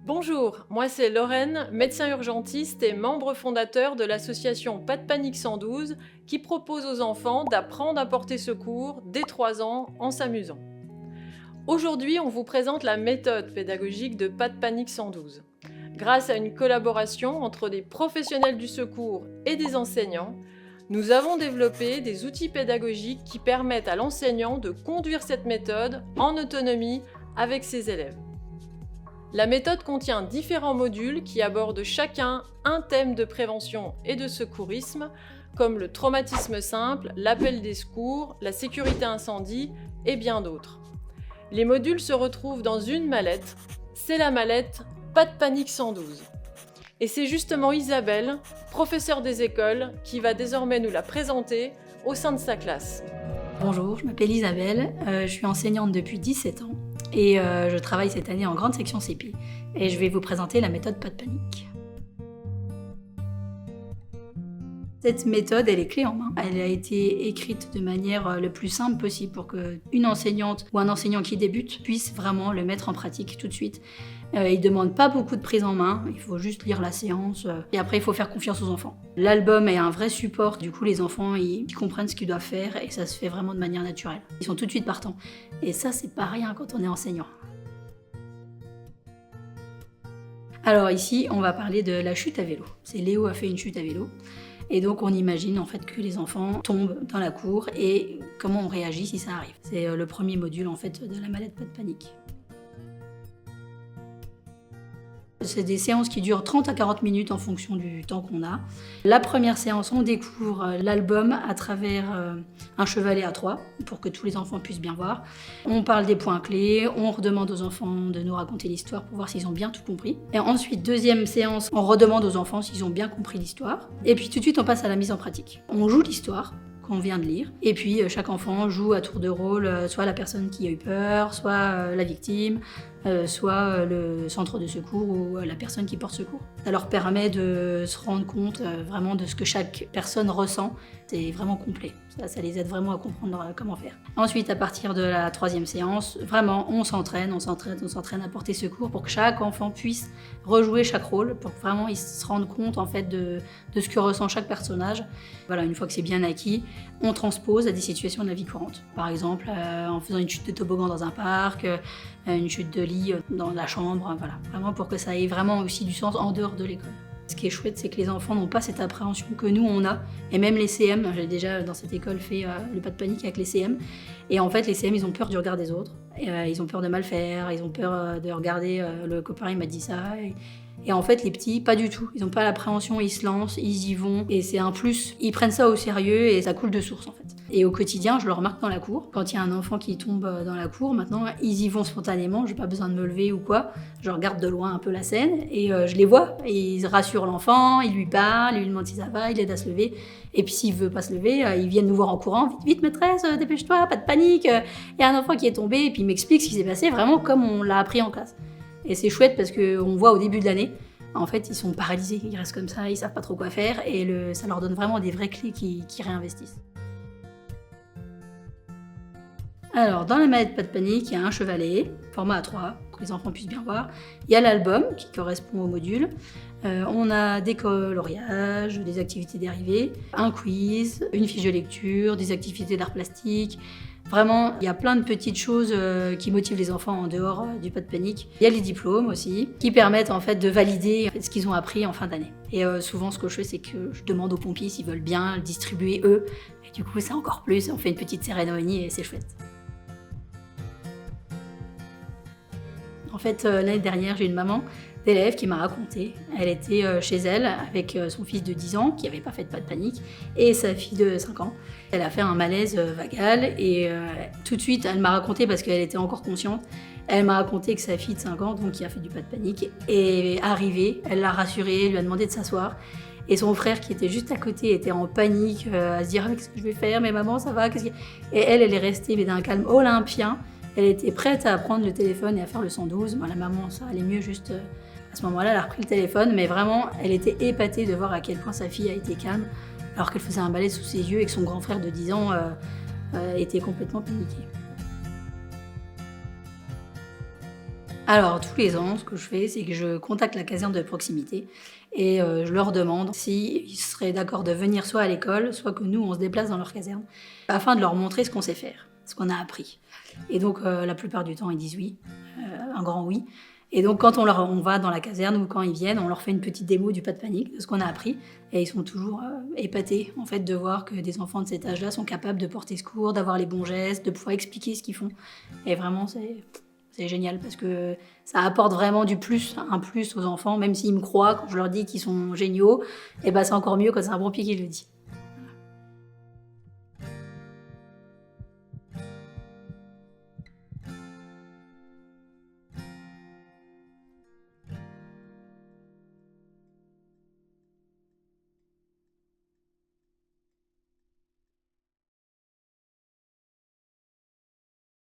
Bonjour, moi c'est Lorraine, médecin urgentiste et membre fondateur de l'association Pas de panique 112 qui propose aux enfants d'apprendre à porter secours dès 3 ans en s'amusant. Aujourd'hui, on vous présente la méthode pédagogique de Pas de panique 112. Grâce à une collaboration entre des professionnels du secours et des enseignants, nous avons développé des outils pédagogiques qui permettent à l'enseignant de conduire cette méthode en autonomie avec ses élèves. La méthode contient différents modules qui abordent chacun un thème de prévention et de secourisme, comme le traumatisme simple, l'appel des secours, la sécurité incendie et bien d'autres. Les modules se retrouvent dans une mallette, c'est la mallette Pas de panique 112. Et c'est justement Isabelle, professeure des écoles, qui va désormais nous la présenter au sein de sa classe. Bonjour, je m'appelle Isabelle, je suis enseignante depuis 17 ans et je travaille cette année en grande section CP et je vais vous présenter la méthode Pas de panique. Cette méthode, elle est clé en main. Elle a été écrite de manière le plus simple possible pour qu'une enseignante ou un enseignant qui débute puisse vraiment le mettre en pratique tout de suite. Il ne demande pas beaucoup de prise en main, il faut juste lire la séance et après il faut faire confiance aux enfants. L'album est un vrai support, du coup les enfants ils comprennent ce qu'ils doivent faire et ça se fait vraiment de manière naturelle. Ils sont tout de suite partants. Et ça c'est pas rien quand on est enseignant. Alors ici on va parler de la chute à vélo. C'est Léo a fait une chute à vélo. Et donc on imagine en fait que les enfants tombent dans la cour et comment on réagit si ça arrive. C'est le premier module en fait de la mallette Pas de panique. C'est des séances qui durent 30 à 40 minutes en fonction du temps qu'on a. La première séance, on découvre l'album à travers un chevalet à 3 pour que tous les enfants puissent bien voir. On parle des points clés, on redemande aux enfants de nous raconter l'histoire pour voir s'ils ont bien tout compris. Et ensuite, deuxième séance, on redemande aux enfants s'ils ont bien compris l'histoire. Et puis tout de suite, on passe à la mise en pratique. On joue l'histoire qu'on vient de lire. Et puis chaque enfant joue à tour de rôle, soit la personne qui a eu peur, soit la victime, soit le centre de secours ou la personne qui porte secours. Ça leur permet de se rendre compte vraiment de ce que chaque personne ressent. C'est vraiment complet. Ça les aide vraiment à comprendre comment faire. Ensuite, à partir de la troisième séance, vraiment, on s'entraîne à porter secours pour que chaque enfant puisse rejouer chaque rôle, pour que vraiment ils se rendent compte en fait de ce que ressent chaque personnage. Voilà, une fois que c'est bien acquis, on transpose à des situations de la vie courante. Par exemple, en faisant une chute de toboggan dans un parc, une chute de lit dans la chambre, voilà. Vraiment pour que ça ait vraiment aussi du sens en dehors de l'école. Ce qui est chouette, c'est que les enfants n'ont pas cette appréhension que nous, on a. Et même les CM, j'ai déjà dans cette école fait le Pas de panique avec les CM. Et en fait, les CM, ils ont peur du regard des autres. Et, ils ont peur de mal faire, ils ont peur de regarder, le copain, il m'a dit ça. Et en fait, les petits, pas du tout. Ils n'ont pas l'appréhension, ils se lancent, ils y vont. Et c'est un plus. Ils prennent ça au sérieux et ça coule de source, en fait. Et au quotidien, je le remarque dans la cour. Quand il y a un enfant qui tombe dans la cour, maintenant, ils y vont spontanément. J'ai pas besoin de me lever ou quoi. Je regarde de loin un peu la scène et je les vois. Et ils rassurent l'enfant, ils lui parlent, ils lui demandent si ça va, ils l'aident à se lever. Et puis s'il veut pas se lever, ils viennent nous voir en courant. Vite, vite, maîtresse, dépêche-toi, pas de panique. Il y a un enfant qui est tombé. Et puis ils m'expliquent ce qui s'est passé, vraiment comme on l'a appris en classe. Et c'est chouette parce qu'on voit au début de l'année, en fait, ils sont paralysés, ils restent comme ça, ils savent pas trop quoi faire. Et ça leur donne vraiment des vraies clés qui réinvestissent. Alors, dans la mallette Pas de panique, il y a un chevalet, format A3, pour que les enfants puissent bien voir. Il y a l'album, qui correspond au module. On a des coloriages, des activités dérivées, un quiz, une fiche de lecture, des activités d'art plastique. Vraiment, il y a plein de petites choses qui motivent les enfants en dehors du Pas de panique. Il y a les diplômes aussi, qui permettent en fait de valider ce qu'ils ont appris en fin d'année. Et souvent, ce que je fais, c'est que je demande aux pompiers s'ils veulent bien le distribuer eux. Et du coup, c'est encore plus, on fait une petite cérémonie et c'est chouette. En fait, l'année dernière, j'ai une maman d'élève qui m'a raconté. Elle était chez elle avec son fils de 10 ans qui n'avait pas fait de Pas de panique et sa fille de 5 ans. Elle a fait un malaise vagal et tout de suite, elle m'a raconté, parce qu'elle était encore consciente, elle m'a raconté que sa fille de 5 ans, donc qui a fait du Pas de panique, est arrivée, elle l'a rassurée, lui a demandé de s'asseoir. Et son frère qui était juste à côté était en panique à se dire qu'est-ce que je vais faire, mais maman ça va, Et elle est restée mais d'un calme olympien. Elle était prête à prendre le téléphone et à faire le 112. Bon, la maman, ça allait mieux juste à ce moment-là, elle a repris le téléphone, mais vraiment, elle était épatée de voir à quel point sa fille a été calme, alors qu'elle faisait un balai sous ses yeux et que son grand frère de 10 ans était complètement paniqué. Alors, tous les ans, ce que je fais, c'est que je contacte la caserne de proximité et je leur demande s'ils seraient d'accord de venir soit à l'école, soit que nous, on se déplace dans leur caserne, afin de leur montrer ce qu'on sait faire, ce qu'on a appris. Et donc, la plupart du temps, ils disent oui, un grand oui. Et donc, quand on va dans la caserne ou quand ils viennent, on leur fait une petite démo du pas de panique, de ce qu'on a appris. Et ils sont toujours épatés, en fait, de voir que des enfants de cet âge-là sont capables de porter secours, d'avoir les bons gestes, de pouvoir expliquer ce qu'ils font. Et vraiment, c'est génial parce que ça apporte vraiment un plus aux enfants, même s'ils me croient quand je leur dis qu'ils sont géniaux, et ben c'est encore mieux quand c'est un bon pied qui le dit.